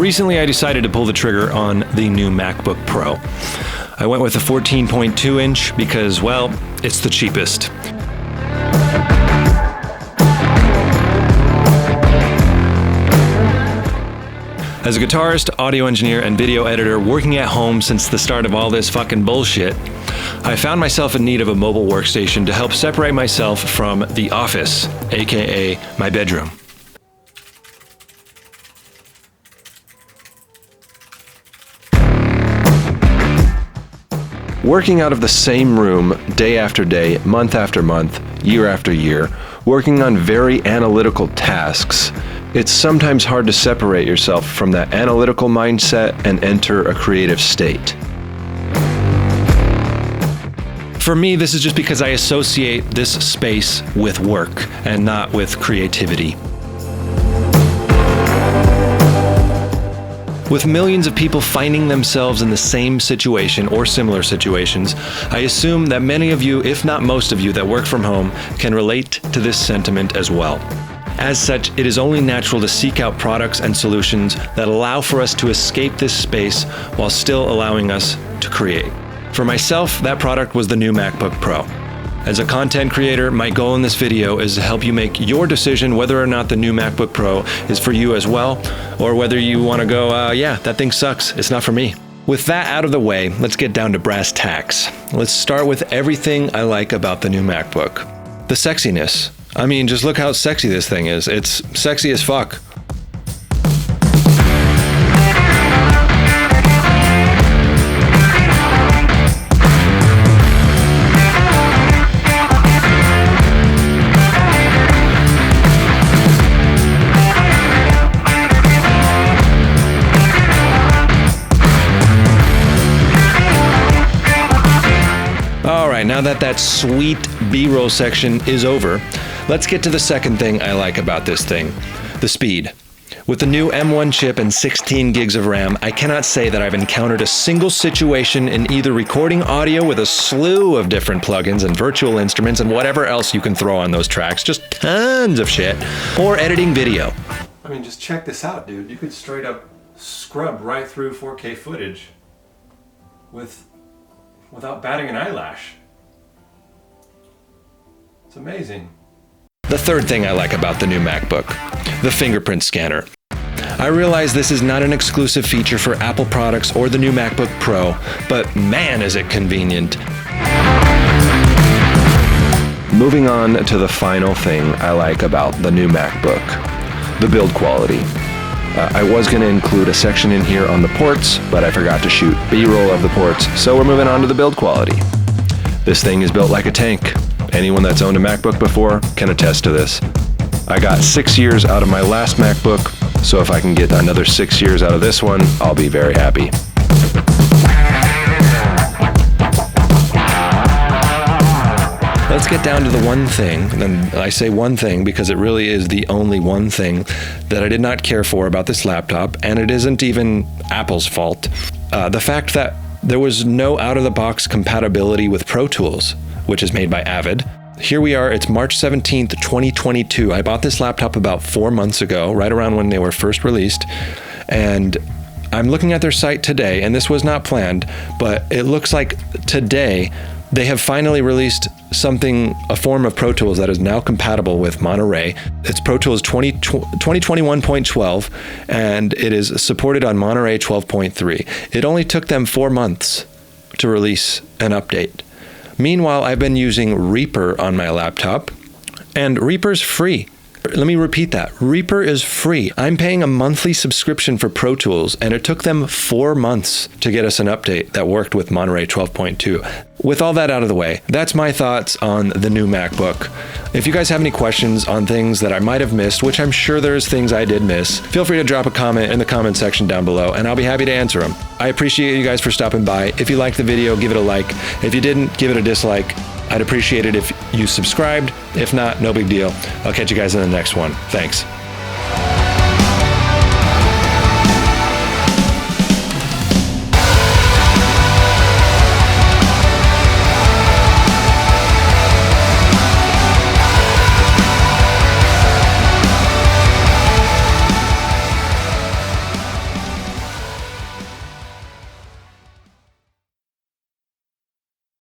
recently I decided to pull the trigger on the new MacBook Pro. I went with a 14.2 inch because, well, it's the cheapest. As a guitarist, audio engineer, and video editor working at home since the start of all this fucking bullshit, I found myself in need of a mobile workstation to help separate myself from the office, aka my bedroom. Working out of the same room day after day, month after month, year after year, working on very analytical tasks, it's sometimes hard to separate yourself from that analytical mindset and enter a creative state. For me, this is just because I associate this space with work and not with creativity. With millions of people finding themselves in the same situation or similar situations, I assume that many of you, if not most of you, that work from home can relate to this sentiment as well. As such, it is only natural to seek out products and solutions that allow for us to escape this space while still allowing us to create. For myself, that product was the new MacBook Pro. As a content creator, my goal in this video is to help you make your decision whether or not the new MacBook Pro is for you as well, or whether you want to go, yeah, that thing sucks, it's not for me. With that out of the way, let's get down to brass tacks. Let's start with everything I like about the new MacBook. The sexiness. I mean, just look how sexy this thing is. It's sexy as fuck. Now that sweet B-roll section is over, let's get to the second thing I like about this thing, the speed. With the new M1 chip and 16 gigs of RAM, I cannot say that I've encountered a single situation in either recording audio with a slew of different plugins and virtual instruments and whatever else you can throw on those tracks, just tons of shit, or editing video. I mean, just check this out, dude. You could straight up scrub right through 4K footage without batting an eyelash. It's amazing. The third thing I like about the new MacBook, the fingerprint scanner. I realize this is not an exclusive feature for Apple products or the new MacBook Pro, but man is it convenient. Moving on to the final thing I like about the new MacBook, the build quality. I was going to include a section in here on the ports, but I forgot to shoot B-roll of the ports, so we're moving on to the build quality. This thing is built like a tank. Anyone that's owned a MacBook before can attest to this. I got 6 years out of my last MacBook, so if I can get another 6 years out of this one, I'll be very happy. Let's get down to the one thing, and I say one thing because it really is the only one thing that I did not care for about this laptop, and it isn't even Apple's fault. The fact that there was no out-of-the-box compatibility with Pro Tools, which is made by Avid. Here we are, it's March 17th, 2022. I bought this laptop about 4 months ago, right around when they were first released, and I'm looking at their site today, and this was not planned, but it looks like today they have finally released a form of Pro Tools that is now compatible with Monterey. It's Pro Tools 2021.12, and it is supported on Monterey 12.3. It only took them 4 months to release an update. Meanwhile, I've been using Reaper on my laptop, and Reaper's free. Let me repeat that. Reaper is free. I'm paying a monthly subscription for Pro Tools, and it took them 4 months to get us an update that worked with Monterey 12.2. With all that out of the way, that's my thoughts on the new MacBook. If you guys have any questions on things that I might have missed, which I'm sure there's things I did miss, feel free to drop a comment in the comment section down below, and I'll be happy to answer them. I appreciate you guys for stopping by. If you liked the video, give it a like. If you didn't, give it a dislike. I'd appreciate it if you subscribed. If not, no big deal. I'll catch you guys in the next one. Thanks.